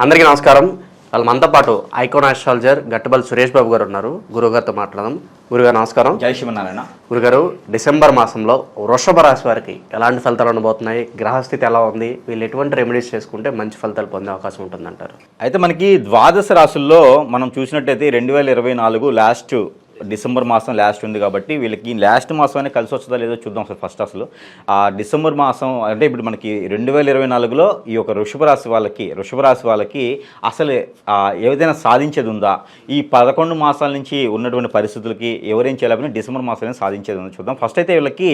అందరికీ నమస్కారం. మనతో పాటు ఐకాన్ ఆస్ట్రాలజర్ గట్టబల్ సురేష్ బాబు గారు ఉన్నారు. గురుగారితో మాట్లాడదాం. గురుగారు నమస్కారం. జై శ్రీమన్నారాయణ. గురుగారు, డిసెంబర్ మాసంలో వృషభ రాశి వారికి ఎలాంటి ఫలితాలు ఉండబోతున్నాయి? గ్రహస్థితి ఎలా ఉంది? వీళ్ళు ఎటువంటి రెమెడీస్ చేసుకుంటే మంచి ఫలితాలు పొందే అవకాశం ఉంటుందంటారు? అయితే మనకి ద్వాదశ రాశుల్లో మనం చూసినట్టయితే 2024 లాస్ట్ డిసెంబర్ మాసం లాస్ట్ ఉంది కాబట్టి వీళ్ళకి లాస్ట్ మాసమైనా కలిసి వస్తుందా లేదో చూద్దాం. అసలు ఆ డిసెంబర్ మాసం అంటే ఇప్పుడు మనకి 2024లో ఈ యొక్క వృషభ రాశి వాళ్ళకి అసలు ఏదైనా సాధించేది ఉందా? ఈ 11 మాసాల నుంచి ఉన్నటువంటి పరిస్థితులకి ఎవరేం చేయలేకపోయినా డిసెంబర్ మాసంలో సాధించేది ఉందో చూద్దాం. ఫస్ట్ అయితే వీళ్ళకి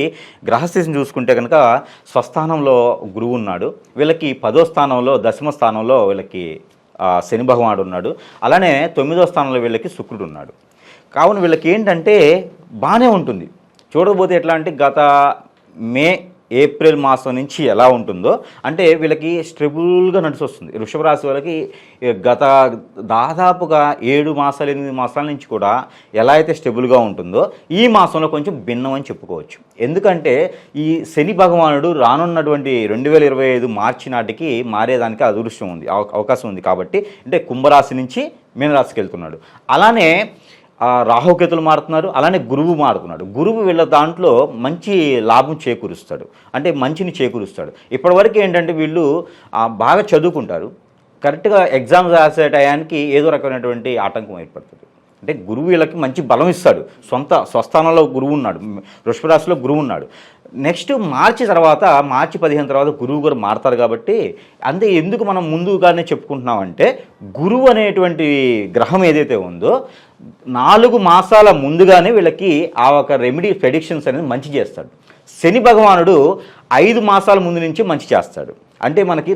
గ్రహస్థితిని చూసుకుంటే కనుక స్వస్థానంలో గురువు ఉన్నాడు. వీళ్ళకి 10వ స్థానంలో దశమ స్థానంలో వీళ్ళకి శని భగవానుడు ఉన్నాడు. అలానే 9వ స్థానంలో వీళ్ళకి శుక్రుడు ఉన్నాడు. కావున వీళ్ళకి ఏంటంటే బాగానే ఉంటుంది. చూడకపోతే ఎట్లా అంటే గత ఏప్రిల్ మాసం నుంచి ఎలా ఉంటుందో అంటే వీళ్ళకి స్టెబుల్గా నడిచి వస్తుంది. వృషభ రాశి వాళ్ళకి గత దాదాపుగా 7 మాసాలు 8 మాసాల నుంచి కూడా ఎలా అయితే స్టెబుల్గా ఉంటుందో ఈ మాసంలో కొంచెం భిన్నం అని చెప్పుకోవచ్చు. ఎందుకంటే ఈ శని భగవానుడు రానున్నటువంటి 2025 మార్చి నాటికి మారేదానికి అదృష్టం ఉంది, అవకాశం ఉంది. కాబట్టి అంటే కుంభరాశి నుంచి మీనరాశికి వెళ్తున్నాడు. అలానే రాహుకేతులు మారుతున్నారు. అలానే గురువు మారుతున్నాడు. గురువు వీళ్ళ దాంట్లో మంచి లాభం చేకూరుస్తాడు, అంటే మంచిని చేకూరుస్తాడు. ఇప్పటివరకు ఏంటంటే వీళ్ళు బాగా చదువుకుంటారు, కరెక్ట్గా ఎగ్జామ్స్ రాసే టయానికి ఏదో రకమైనటువంటి ఆటంకం ఏర్పడుతుంది. అంటే గురువు వీళ్ళకి మంచి బలం ఇస్తాడు. స్వస్థానంలో గురువు ఉన్నాడు, వృషభ రాశిలో గురువు ఉన్నాడు. నెక్స్ట్ మార్చి 15 తర్వాత గురువు గారు మారుతారు. కాబట్టి అంతే ఎందుకు మనం ముందుగానే చెప్పుకుంటున్నామంటే గురువు అనేటువంటి గ్రహం ఏదైతే ఉందో 4 మాసాల ముందుగానే వీళ్ళకి ఆ ఒక రెమెడీ ప్రెడిక్షన్స్ అనేది మంచి చేస్తాడు. శని భగవానుడు 5 మాసాల ముందు నుంచి మంచి చేస్తాడు. అంటే మనకి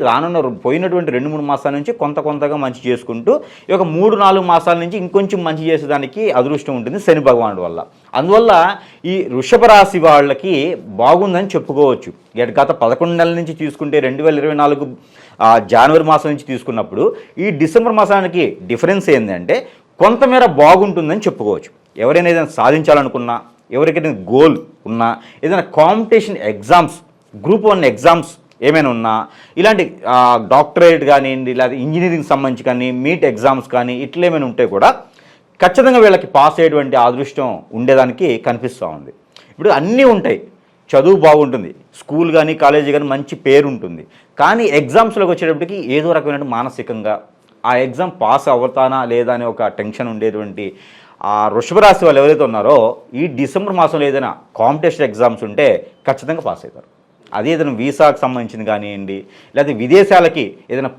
పోయినటువంటి 2-3 మాసాల నుంచి కొంతగా మంచి చేసుకుంటూ ఈ యొక్క 3-4 మాసాల నుంచి ఇంకొంచెం మంచి చేసేదానికి అదృష్టం ఉంటుంది శని భగవానుడు వల్ల. అందువల్ల ఈ వృషభ రాశి వాళ్ళకి బాగుందని చెప్పుకోవచ్చు. గత 11 నెలల నుంచి తీసుకుంటే 2024 జనవరి మాసం నుంచి తీసుకున్నప్పుడు ఈ డిసెంబర్ మాసానికి డిఫరెన్స్ ఏంటంటే కొంతమేర బాగుంటుందని చెప్పుకోవచ్చు. ఎవరైనా ఏదైనా సాధించాలనుకున్నా, ఎవరికైనా గోల్ ఉన్నా, ఏదైనా కాంపిటీషన్ ఎగ్జామ్స్, గ్రూప్ 1 ఎగ్జామ్స్ ఏమైనా ఉన్నా, ఇలాంటి డాక్టరేట్ కానివ్వండి, లేదా ఇంజనీరింగ్ సంబంధించి కానీ, మీట్ ఎగ్జామ్స్ కానీ ఇట్లా ఏమైనా ఉంటే కూడా ఖచ్చితంగా వీళ్ళకి పాస్ అయ్యేటువంటి అదృష్టం ఉండేదానికి కనిపిస్తూ ఉంది. ఇప్పుడు అన్నీ ఉంటాయి, చదువు బాగుంటుంది, స్కూల్ కానీ కాలేజీ కానీ మంచి పేరు ఉంటుంది. కానీ ఎగ్జామ్స్లోకి వచ్చేటప్పటికి ఏదో రకమైన మానసికంగా ఆ ఎగ్జామ్ పాస్ అవుతానా లేదా అనే ఒక టెన్షన్ ఉండేటువంటి ఆ వృషభ రాశి వాళ్ళు ఎవరైతే ఉన్నారో ఈ డిసెంబర్ మాసంలో ఏదైనా కాంపిటీషన్ ఎగ్జామ్స్ ఉంటే ఖచ్చితంగా పాస్ అవుతారు. అది ఏదైనా వీసాకు సంబంధించింది కానివ్వండి, లేదా విదేశాలకి ఏదైనా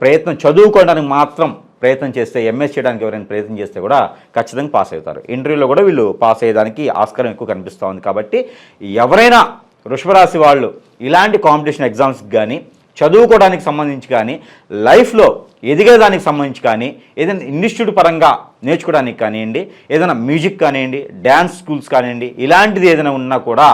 చదువుకోవడానికి మాత్రం ప్రయత్నం చేస్తే, ఎంఎస్ చేయడానికి ఎవరైనా ప్రయత్నం చేస్తే కూడా ఖచ్చితంగా పాస్ అవుతారు. ఇంటర్వ్యూలో కూడా వీళ్ళు పాస్ అయ్యేదానికి ఆస్కారం ఎక్కువ కనిపిస్తూ ఉంది. కాబట్టి ఎవరైనా వృషభ రాశి వాళ్ళు ఇలాంటి కాంపిటీషన్ ఎగ్జామ్స్కి కానీ, చదువుకోవడానికి సంబంధించి కానీ, లైఫ్లో ఎదిగేదానికి సంబంధించి కానీ, ఏదైనా ఇన్స్టిట్యూట్ పరంగా నేర్చుకోవడానికి కానివ్వండి, ఏదైనా మ్యూజిక్ కానివ్వండి, డ్యాన్స్ స్కూల్స్ కానివ్వండి, ఇలాంటిది ఏదైనా ఉన్నా కూడా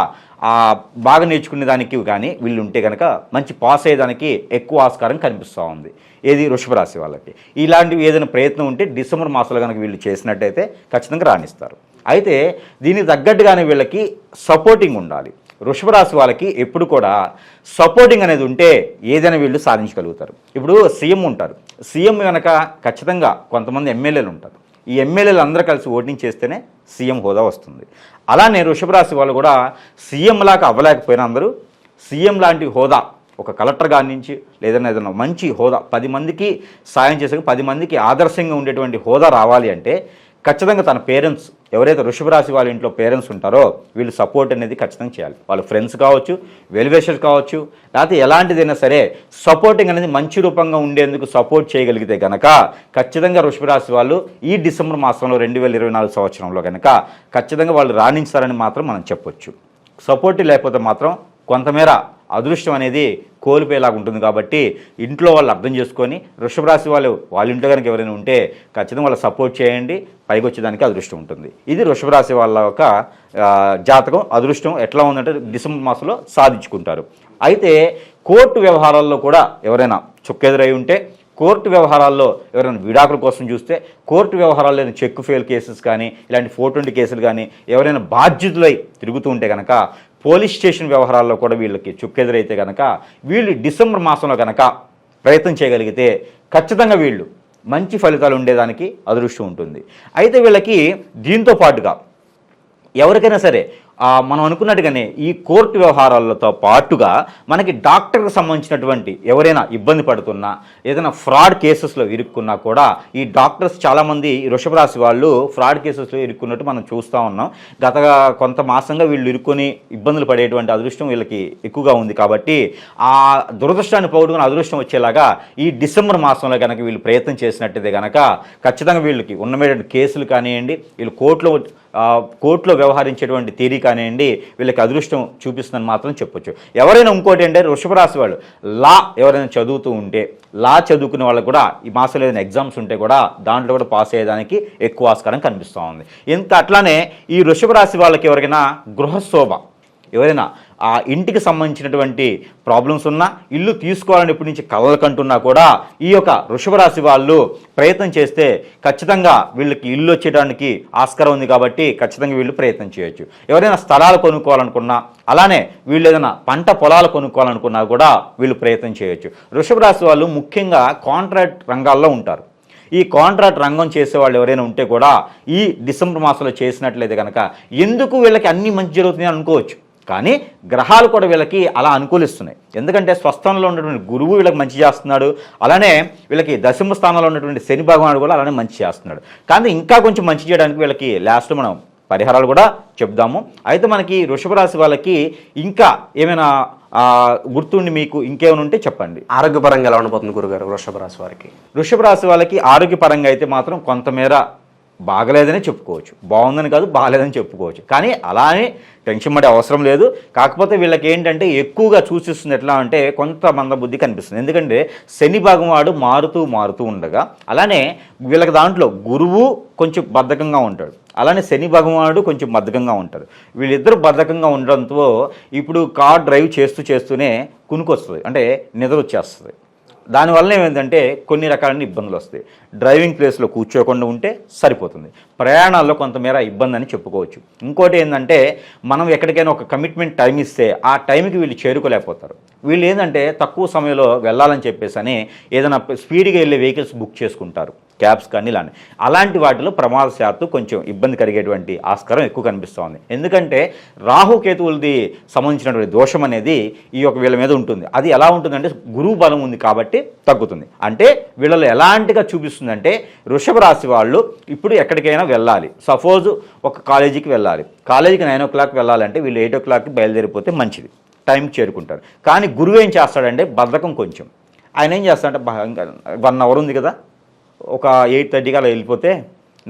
బాగా నేర్చుకునే దానికి కానీ వీళ్ళు ఉంటే కనుక మంచి పాస్ అయ్యేదానికి ఎక్కువ ఆస్కారం కనిపిస్తూ ఉంది. ఏది వృషభ రాశి వాళ్ళకి ఇలాంటివి ఏదైనా ప్రయత్నం ఉంటే డిసెంబర్ మాసంలో కనుక వీళ్ళు చేసినట్టయితే ఖచ్చితంగా రాణిస్తారు. అయితే దీనికి తగ్గట్టుగానే వీళ్ళకి సపోర్టింగ్ ఉండాలి. వృషభ రాశి వాళ్ళకి ఎప్పుడు కూడా సపోర్టింగ్ అనేది ఉంటే ఏదైనా వీళ్ళు సాధించగలుగుతారు. ఇప్పుడు సీఎం ఉంటారు, సీఎం కనుక ఖచ్చితంగా కొంతమంది ఎమ్మెల్యేలు ఉంటారు. ఈ ఎమ్మెల్యేలు అందరూ కలిసి ఓటింగ్ చేస్తేనే సీఎం హోదా వస్తుంది. అలానే వృషభ రాశి వాళ్ళు కూడా సీఎం లాగా అవ్వలేకపోయినా అందరూ సీఎం లాంటి హోదా, ఒక కలెక్టర్ గారి నుంచి ఏదైనా మంచి హోదా, 10 మందికి సాయం చేసే 10 మందికి ఆదర్శంగా ఉండేటువంటి హోదా రావాలి అంటే ఖచ్చితంగా తన పేరెంట్స్ ఎవరైతే వృషభ రాశి వాళ్ళ ఇంట్లో పేరెంట్స్ ఉంటారో వీళ్ళు సపోర్ట్ అనేది ఖచ్చితంగా చేయాలి. వాళ్ళ ఫ్రెండ్స్ కావచ్చు, వెల్విషర్స్ కావచ్చు, లేకపోతే ఎలాంటిదైనా సరే సపోర్టింగ్ అనేది మంచి రూపంగా ఉండేందుకు సపోర్ట్ చేయగలిగితే కనుక ఖచ్చితంగా వృషభ రాశి వాళ్ళు ఈ డిసెంబర్ మాసంలో 2024 సంవత్సరంలో కనుక ఖచ్చితంగా వాళ్ళు రాణించారని మాత్రం మనం చెప్పొచ్చు. సపోర్ట్ లేకపోతే మాత్రం కొంతమేర అదృష్టం అనేది కోల్పోయేలాగా ఉంటుంది. కాబట్టి ఇంట్లో వాళ్ళు అర్థం చేసుకొని వృషభ రాశి వాళ్ళ ఇంట్లో కనుక ఎవరైనా ఉంటే ఖచ్చితంగా వాళ్ళు సపోర్ట్ చేయండి, పైకి వచ్చేదానికి అదృష్టం ఉంటుంది. ఇది వృషభ రాశి వాళ్ళ యొక్క జాతకం. అదృష్టం ఎట్లా ఉందంటే డిసెంబర్ మాసంలో సాధించుకుంటారు. అయితే కోర్టు వ్యవహారాల్లో కూడా ఎవరైనా చుక్కెదురై ఉంటే, కోర్టు వ్యవహారాల్లో ఎవరైనా విడాకుల కోసం చూస్తే, కోర్టు వ్యవహారాల్లో చెక్ ఫెయిల్ కేసెస్ కానీ, ఇలాంటి 420 కేసులు కానీ ఎవరైనా బాధ్యతలై తిరుగుతూ ఉంటే కనుక, పోలీస్ స్టేషన్ వ్యవహారాల్లో కూడా వీళ్ళకి చుక్కెదురైతే కనుక వీళ్ళు డిసెంబర్ మాసంలో కనుక ప్రయత్నం చేయగలిగితే ఖచ్చితంగా వీళ్ళు మంచి ఫలితాలు ఉండేదానికి అదృష్టం ఉంటుంది. అయితే వీళ్ళకి దీంతో పాటుగా ఎవరికైనా సరే మనం అనుకున్నట్టుగానే ఈ కోర్టు వ్యవహారాలతో పాటుగా మనకి డాక్టర్కి సంబంధించినటువంటి ఎవరైనా ఇబ్బంది పడుతున్నా, ఏదైనా ఫ్రాడ్ కేసెస్లో ఇరుక్కున్నా కూడా ఈ డాక్టర్స్ చాలామంది వృషభ రాశి వాళ్ళు ఫ్రాడ్ కేసెస్లో ఇరుక్కున్నట్టు మనం చూస్తూ ఉన్నాం. గత కొంత మాసంగా వీళ్ళు ఇరుక్కొని ఇబ్బందులు పడేటువంటి అదృష్టం వీళ్ళకి ఎక్కువగా ఉంది. కాబట్టి ఆ దురదృష్టాన్ని పోగొట్టుకుని అదృష్టం వచ్చేలాగా ఈ డిసెంబర్ మాసంలో కనుక వీళ్ళు ప్రయత్నం చేసినట్టయితే కనుక ఖచ్చితంగా వీళ్ళకి ఉన్నటువంటి కేసులు కానివ్వండి, వీళ్ళు కోర్టులో వ్యవహరించేటువంటి తీరి కానివ్వండి, వీళ్ళకి అదృష్టం చూపిస్తుందని మాత్రం చెప్పొచ్చు. ఎవరైనా ఇంకోటి అంటే వృషభ రాశి వాళ్ళు ఎవరైనా చదువుతూ ఉంటే, చదువుకునే వాళ్ళకు కూడా ఈ మాసంలో ఏదైనా ఎగ్జామ్స్ ఉంటే కూడా దాంట్లో కూడా పాస్ అయ్యేదానికి ఎక్కువ ఆస్కారం కనిపిస్తూ ఉంది. ఇంకా అట్లానే ఈ వృషభ రాశి వాళ్ళకి ఎవరికైనా గృహశోభ, ఎవరైనా ఆ ఇంటికి సంబంధించినటువంటి ప్రాబ్లమ్స్ ఉన్నా, ఇల్లు తీసుకోవాలని ఇప్పటి నుంచి కలలు కంటున్నా కూడా ఈ యొక్క వృషభ రాశి వాళ్ళు ప్రయత్నం చేస్తే ఖచ్చితంగా వీళ్ళకి ఇల్లు వచ్చేయడానికి ఆస్కారం ఉంది. కాబట్టి ఖచ్చితంగా వీళ్ళు ప్రయత్నం చేయొచ్చు. ఎవరైనా స్థలాలు కొనుక్కోవాలనుకున్నా, అలానే వీళ్ళు ఏదైనా పంట పొలాలు కొనుక్కోవాలనుకున్నా కూడా వీళ్ళు ప్రయత్నం చేయొచ్చు. వృషభ రాశి వాళ్ళు ముఖ్యంగా కాంట్రాక్ట్ రంగాల్లో ఉంటారు. ఈ కాంట్రాక్ట్ రంగం చేసేవాళ్ళు ఎవరైనా ఉంటే కూడా ఈ డిసెంబర్ మాసంలో చేసినట్లయితే కనుక ఎందుకు వీళ్ళకి అన్ని మంచి జరుగుతున్నాయి అనుకోవచ్చు. కానీ గ్రహాలు కూడా వీళ్ళకి అలా అనుకూలిస్తున్నాయి. ఎందుకంటే స్వస్థానంలో ఉన్నటువంటి గురువు వీళ్ళకి మంచి చేస్తున్నాడు, అలానే వీళ్ళకి దశమ స్థానంలో ఉన్నటువంటి శని భగవానుడు కూడా అలానే మంచి చేస్తున్నాడు. కానీ ఇంకా కొంచెం మంచి చేయడానికి వీళ్ళకి లాస్ట్లో మనం పరిహారాలు కూడా చెప్దాము. అయితే మనకి వృషభ రాశి వాళ్ళకి ఇంకా ఏమైనా గుర్తుండి మీకు ఇంకేమైనా ఉంటే చెప్పండి. ఆరోగ్యపరంగా ఎలా ఉండబోతుంది గురుగారు వృషభ రాశి వారికి? వృషభ రాశి వాళ్ళకి ఆరోగ్యపరంగా అయితే మాత్రం కొంతమేర బాగలేదని చెప్పుకోవచ్చు, బాగుందని కాదు బాగలేదని చెప్పుకోవచ్చు. కానీ అలా అని టెన్షన్ పడే అవసరం లేదు. కాకపోతే వీళ్ళకి ఏంటంటే ఎక్కువగా సూచిస్తుంది ఎట్లా అంటే కొంత మందబుద్ధి కనిపిస్తుంది. ఎందుకంటే శని భగవానుడు మారుతూ ఉండగా, అలానే వీళ్ళకి దాంట్లో గురువు కొంచెం బద్ధకంగా ఉంటాడు, అలానే శని భగవానుడు కొంచెం బద్ధకంగా ఉంటారు. వీళ్ళిద్దరూ బద్ధకంగా ఉండడంతో ఇప్పుడు కార్ డ్రైవ్ చేస్తూనే కునుకొస్తుంది, అంటే నిద్ర వచ్చేస్తుంది. దానివల్ల ఏమైందంటే కొన్ని రకాలైన ఇబ్బందులు వస్తాయి. డ్రైవింగ్ ప్లేస్లో కూర్చోకుండా ఉంటే సరిపోతుంది. ప్రయాణాల్లో కొంతమేర ఇబ్బంది అని చెప్పుకోవచ్చు. ఇంకోటి ఏంటంటే మనం ఎక్కడికైనా ఒక కమిట్మెంట్ టైం ఇస్తే ఆ టైంకి వీళ్ళు చేరుకోలేకపోతారు. వీళ్ళు ఏంటంటే తక్కువ సమయంలో వెళ్ళాలని చెప్పేసి అని ఏదైనా స్పీడ్గా వెళ్ళే వెహికల్స్ బుక్ చేసుకుంటారు, క్యాబ్స్ కానీ ఇలాంటి. అలాంటి వాటిలో ప్రమాదశాత్తు కొంచెం ఇబ్బంది కలిగేటువంటి ఆస్కారం ఎక్కువ కనిపిస్తోంది. ఎందుకంటే రాహుకేతువులది సంబంధించినటువంటి దోషం అనేది ఈ యొక్క వీళ్ళ మీద ఉంటుంది. అది ఎలా ఉంటుందంటే గురువు బలం ఉంది కాబట్టి తగ్గుతుంది. అంటే వీళ్ళలో ఎలాంటిగా చూపిస్తుందంటే వృషభ రాశి వాళ్ళు ఇప్పుడు ఎక్కడికైనా వెళ్ళాలి, సపోజ్ ఒక కాలేజీకి వెళ్ళాలి, కాలేజీకి 9 o'clock వెళ్ళాలంటే వీళ్ళు 8 o'clockకి బయలుదేరిపోతే మంచిది, టైంకి చేరుకుంటారు. కానీ గురువు ఏం చేస్తాడంటే బద్ధకం కొంచెం. ఆయన ఏం చేస్తాడంటే 1 hour ఉంది కదా, ఒక 8:30కి అలా వెళ్ళిపోతే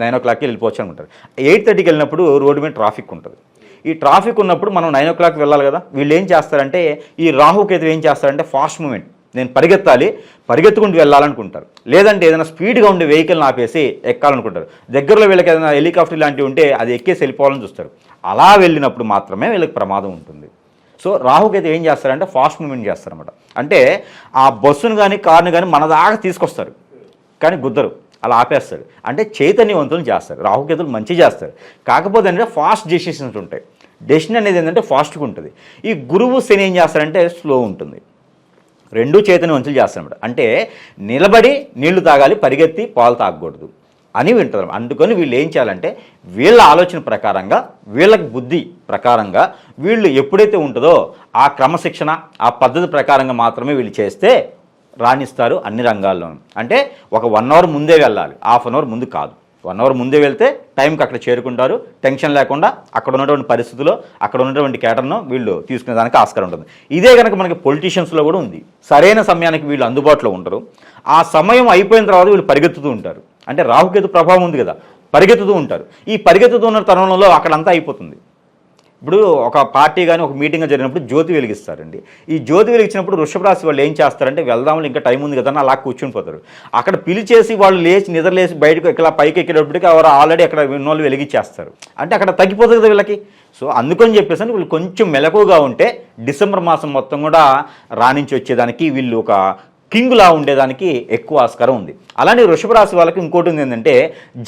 9 o'clockకి వెళ్ళిపోవచ్చు అనుకుంటారు. 8:30కి వెళ్ళినప్పుడు రోడ్డు మీద ట్రాఫిక్ ఉంటుంది. ఈ ట్రాఫిక్ ఉన్నప్పుడు మనం 9 o'clockకి వెళ్ళాలి కదా. వీళ్ళు ఏం చేస్తారంటే ఈ రాహుకేతు ఏం చేస్తారంటే ఫాస్ట్ మూమెంట్, నేను పరిగెత్తుకుంటూ వెళ్ళాలనుకుంటారు. లేదంటే ఏదైనా స్పీడ్గా ఉండే వెహికల్ని ఆపేసి ఎక్కాలనుకుంటారు. దగ్గరలో వీళ్ళకి ఏదైనా హెలికాప్టర్ లాంటివి ఉంటే అది ఎక్కేసి వెళ్ళిపోవాలని చూస్తారు. అలా వెళ్ళినప్పుడు మాత్రమే వీళ్ళకి ప్రమాదం ఉంటుంది. సో రాహుకేతు ఏం చేస్తారంటే ఫాస్ట్ మూమెంట్ చేస్తారన్నమాట. అంటే ఆ బస్సును కానీ కార్ను కానీ మన దాకా తీసుకొస్తారు కానీ గుద్దరు, అలా ఆపేస్తారు. అంటే చైతన్యవంతులు చేస్తారు. రాహుకేతులు మంచి చేస్తారు. కాకపోతే అంటే ఫాస్ట్ డెసిషన్స్ ఉంటాయి. డెసిషన్ అనేది ఏంటంటే ఫాస్ట్గా ఉంటుంది. ఈ గురువు శని ఏం చేస్తారంటే స్లో ఉంటుంది. రెండూ చైతన్యవంతులు చేస్తారన్నమాట. అంటే నిలబడి నీళ్లు తాగాలి, పరిగెత్తి పాలు తాగకూడదు అని వింటారు. అందుకని వీళ్ళు ఏం చేయాలంటే వీళ్ళ ఆలోచన ప్రకారంగా, వీళ్ళకి బుద్ధి ప్రకారంగా వీళ్ళు ఎప్పుడైతే ఉంటుందో ఆ క్రమశిక్షణ, ఆ పద్ధతి ప్రకారంగా మాత్రమే వీళ్ళు చేస్తే రాణిస్తారు అన్ని రంగాల్లోనూ. అంటే ఒక 1 hour ముందే వెళ్ళాలి, ½ an hour ముందు కాదు. 1 hour ముందే వెళ్తే టైంకి అక్కడ చేరుకుంటారు. టెన్షన్ లేకుండా అక్కడ ఉన్నటువంటి పరిస్థితుల్లో, అక్కడ ఉన్నటువంటి కేటర్ను వీళ్ళు తీసుకునే దానికి ఆస్కారం ఉంటుంది. ఇదే కనుక మనకి పొలిటీషియన్స్లో కూడా ఉంది. సరైన సమయానికి వీళ్ళు అందుబాటులో ఉండరు. ఆ సమయం అయిపోయిన తర్వాత వీళ్ళు పరిగెత్తుతూ ఉంటారు. అంటే రాహుకేతు ప్రభావం ఉంది కదా, పరిగెత్తుతూ ఉంటారు. ఈ పరిగెత్తుతూ ఉన్న తరుణంలో అక్కడంతా అయిపోతుంది. ఇప్పుడు ఒక పార్టీ కానీ ఒక మీటింగ్ జరిగినప్పుడు జ్యోతి వెలిగిస్తారండి. ఈ జ్యోతి వెలిగించినప్పుడు వృషభ రాశి వాళ్ళు ఏం చేస్తారంటే వెళ్దామని ఇంకా టైం ఉంది కదా అని అలా కూర్చుని పోతారు. అక్కడ పిలిచేసి వాళ్ళు నిద్రలేసి బయటకు ఇక్కడ పైకి ఎక్కేటప్పటికి ఎవరు ఆల్రెడీ అక్కడ విన్నోళ్ళు వెలిగించేస్తారు. అంటే అక్కడ తగ్గిపోతుంది కదా వీళ్ళకి. సో అందుకని చెప్పేసి వీళ్ళు కొంచెం మెలకుగా ఉంటే డిసెంబర్ మాసం మొత్తం కూడా రాణించి వచ్చేదానికి, వీళ్ళు ఒక కింగ్లా ఉండేదానికి ఎక్కువ ఆస్కారం ఉంది. అలానే వృషభ రాశి వాళ్ళకి ఇంకోటి ఉంది ఏంటంటే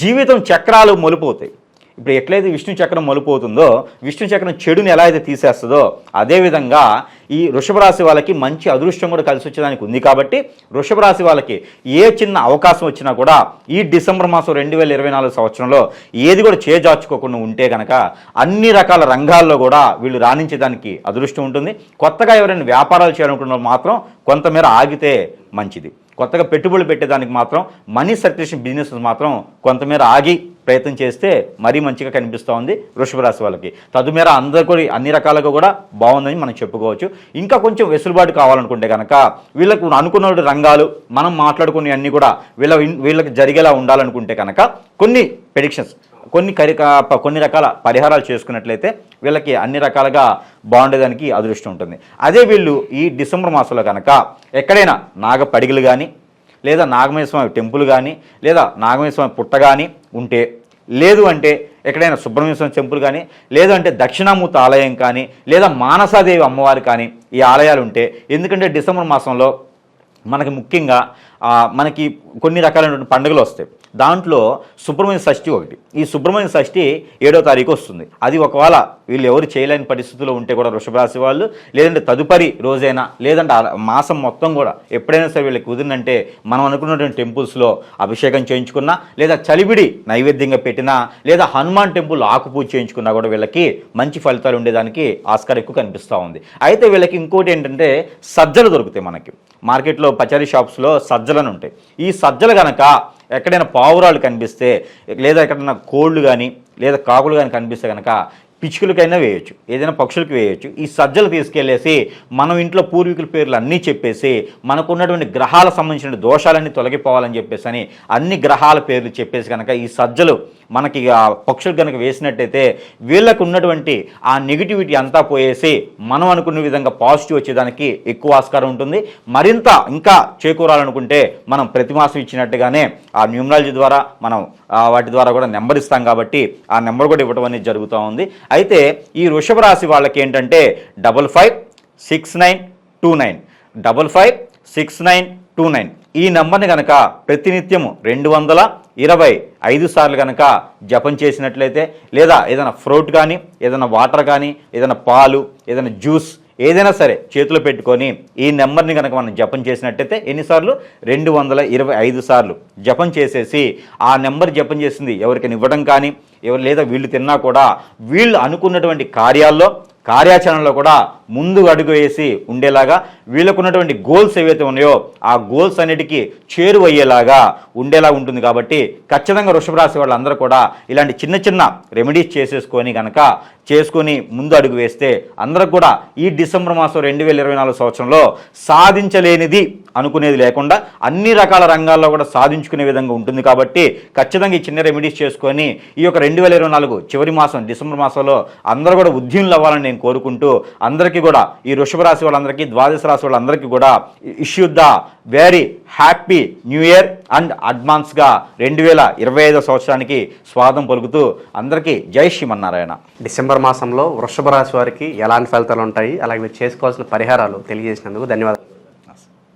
జీవితం చక్రాలు మొలిపోతాయి. ఇప్పుడు ఎట్లయితే విష్ణు చక్రం మలుపు అవుతుందో, విష్ణు చక్రం చెడుని ఎలా అయితే తీసేస్తుందో, అదేవిధంగా ఈ వృషభ రాశి వాళ్ళకి మంచి అదృష్టం కూడా కలిసి వచ్చేదానికి ఉంది. కాబట్టి వృషభ రాశి వాళ్ళకి ఏ చిన్న అవకాశం వచ్చినా కూడా ఈ డిసెంబర్ మాసం 2024 సంవత్సరంలో ఏది కూడా చేజార్చుకోకుండా ఉంటే కనుక అన్ని రకాల రంగాల్లో కూడా వీళ్ళు రాణించేదానికి అదృష్టం ఉంటుంది. కొత్తగా ఎవరైనా వ్యాపారాలు చేయాలనుకున్న మాత్రం కొంతమేర ఆగితే మంచిది. కొత్తగా పెట్టుబడులు పెట్టేదానికి మాత్రం మనీ సర్క్యులేషన్ బిజినెస్ మాత్రం కొంతమేర ఆగి ప్రయత్నం చేస్తే మరీ మంచిగా కనిపిస్తూ ఉంది వృషభ రాశి వాళ్ళకి. తదుమేర అందరూ కూడా అన్ని రకాలుగా కూడా బాగుందని మనం చెప్పుకోవచ్చు. ఇంకా కొంచెం వెసులుబాటు కావాలనుకుంటే కనుక వీళ్ళకు అనుకున్న రంగాలు మనం మాట్లాడుకునే అన్నీ కూడా వీళ్ళకి జరిగేలా ఉండాలనుకుంటే కనుక కొన్ని ప్రెడిక్షన్స్, కొన్ని రకాల పరిహారాలు చేసుకున్నట్లయితే వీళ్ళకి అన్ని రకాలుగా బాగుండేదానికి అదృష్టం ఉంటుంది. అదే వీళ్ళు ఈ డిసెంబర్ మాసంలో కనుక ఎక్కడైనా నాగపడిగలు కానీ, లేదా నాగమయ్య స్వామి టెంపుల్ కానీ, లేదా నాగమయ్య స్వామి పుట్ట కానీ ఉంటే, లేదు అంటే ఎక్కడైనా సుబ్రహ్మణ్య స్వామి టెంపుల్ కానీ, లేదంటే దక్షిణామూర్తి ఆలయం కానీ, లేదా మానసాదేవి అమ్మవారు కానీ ఈ ఆలయాలు ఉంటే, ఎందుకంటే డిసెంబర్ మాసంలో మనకి ముఖ్యంగా మనకి కొన్ని రకాలైన పండుగలు వస్తాయి. దాంట్లో సుబ్రహ్మణ్య షష్ఠి ఒకటి. ఈ సుబ్రహ్మణ్య షష్ఠి 7వ తారీఖు వస్తుంది. అది ఒకవేళ వీళ్ళు ఎవరు చేయలేని పరిస్థితుల్లో ఉంటే కూడా వృషభ రాశి వాళ్ళు, లేదంటే తదుపరి రోజైనా, లేదంటే మాసం మొత్తం కూడా ఎప్పుడైనా సరే వీళ్ళకి కుదిరినంటే మనం అనుకున్నటువంటి టెంపుల్స్లో అభిషేకం చేయించుకున్నా, లేదా చలివిడి నైవేద్యంగా పెట్టినా, లేదా హనుమాన్ టెంపుల్ ఆకుపూజ చేయించుకున్నా కూడా వీళ్ళకి మంచి ఫలితాలు ఉండేదానికి ఆస్కారం ఎక్కువ కనిపిస్తూ ఉంది. అయితే వీళ్ళకి ఇంకోటి ఏంటంటే సజ్జలు దొరుకుతాయి. మనకి మార్కెట్లో పచారీ షాప్స్లో సజ్జలను ఉంటాయి. ఈ సజ్జలు కనుక ఎక్కడైనా పావురాలు కనిపిస్తే, లేదా ఎక్కడైనా కోళ్ళు కానీ, లేదా కాకులు కానీ కనిపిస్తే కనుక పిచ్చుకలకైనా వేయచ్చు, ఏదైనా పక్షులకి వేయచ్చు. ఈ సజ్జలు తీసుకెళ్లేసి మనం ఇంట్లో పూర్వీకుల పేర్లు అన్నీ చెప్పేసి, మనకు ఉన్నటువంటి గ్రహాలకు సంబంధించిన దోషాలన్నీ తొలగిపోవాలని చెప్పేసి అని అన్ని గ్రహాల పేర్లు చెప్పేసి కనుక ఈ సజ్జలు మనకి పక్షులు కనుక వేసినట్టయితే వీళ్ళకు ఉన్నటువంటి ఆ నెగిటివిటీ అంతా పోయేసి మనం అనుకున్న విధంగా పాజిటివ్ వచ్చేదానికి ఎక్కువ ఆస్కారం ఉంటుంది. మరింత ఇంకా చేకూరాలనుకుంటే మనం ప్రతి మాసం ఇచ్చినట్టుగానే ఆ న్యూమరాలజీ ద్వారా మనం వాటి ద్వారా కూడా నెంబర్ ఇస్తాం. కాబట్టి ఆ నెంబర్ కూడా ఇవ్వడం అనేది జరుగుతూ ఉంది. అయితే ఈ వృషభ రాశి వాళ్ళకి ఏంటంటే 556929 556929 ఈ నెంబర్ని కనుక ప్రతినిత్యము 225 సార్లు కనుక జపం చేసినట్లయితే, లేదా ఏదైనా ఫ్రూట్ కానీ, ఏదైనా వాటర్ కానీ, ఏదైనా పాలు, ఏదైనా జ్యూస్ ఏదైనా సరే చేతిలో పెట్టుకొని ఈ నెంబర్ని కనుక మనం జపం చేసినట్టయితే ఎన్నిసార్లు 225 సార్లు జపం చేసేసి ఆ నెంబర్ జపం చేసింది ఎవరికైనా ఇవ్వడం కానీ, లేదా వీళ్ళు తిన్నా కూడా వీళ్ళు అనుకున్నటువంటి కార్యాచరణలో కూడా ముందు అడుగు వేసి ఉండేలాగా, వీళ్ళకున్నటువంటి గోల్స్ ఏవైతే ఉన్నాయో ఆ గోల్స్ అన్నిటికీ చేరువయ్యేలాగా ఉండేలా ఉంటుంది. కాబట్టి ఖచ్చితంగా వృషభ రాశి వాళ్ళందరూ కూడా ఇలాంటి చిన్న చిన్న రెమెడీస్ చేసుకొని ముందు అడుగు వేస్తే అందరికి కూడా ఈ డిసెంబర్ మాసం 2024 సంవత్సరంలో సాధించలేనిది అనుకునేది లేకుండా అన్ని రకాల రంగాల్లో కూడా సాధించుకునే విధంగా ఉంటుంది. కాబట్టి ఖచ్చితంగా ఈ చిన్న రెమెడీస్ చేసుకొని ఈ యొక్క 2024 చివరి మాసం డిసెంబర్ మాసంలో అందరూ కూడా ఉద్యములు అవ్వాలని నేను కోరుకుంటూ, అందరికీ కూడా ఈ వృషభ రాశి వాళ్ళందరికీ, ద్వాదశ రాశి వాళ్ళందరికీ కూడా issue the very happy new year and అడ్వాన్స్గా 2025 సంవత్సరానికి స్వాగతం పలుకుతూ అందరికీ జై శ్రీమన్నారాయణ. డిసెంబర్ మాసంలో వృషభ రాశి వారికి ఎలాంటి ఫలితాలు ఉంటాయి, అలాగే మీరు చేసుకోవాల్సిన పరిహారాలు తెలియజేసినందుకు ధన్యవాదాలు.